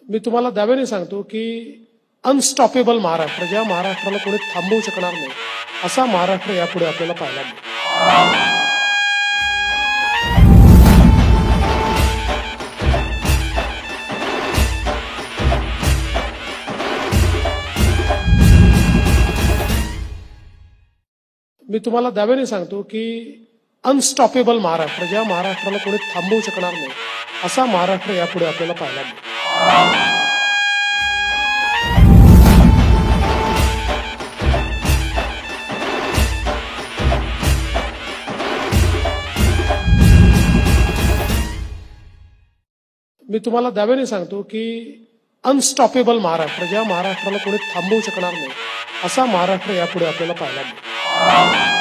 मी तुम्हाला दाव्याने सांगतो की अनस्टॉपेबल महाराष्ट्र, ज्या महाराष्ट्राला कोणी थांबवू शकणार नाही, असा महाराष्ट्र यापुढे आपल्याला पाहायला मिळेल. मी तुम्हाला दाव्याने सांगतो की अनस्टॉपेबल महाराष्ट्र, ज्या महाराष्ट्राला कोणी थांबवू शकणार नाही, असा महाराष्ट्र यापुढे आपल्याला पाहायला मिळेल. मी तुम्हाला दाव्याने सांगतो की अनस्टॉपेबल महाराष्ट्र, ज्या महाराष्ट्राला कोणी थांबवू शकणार नाही, असा महाराष्ट्र यापुढे आपल्याला पाहायला मिळेल.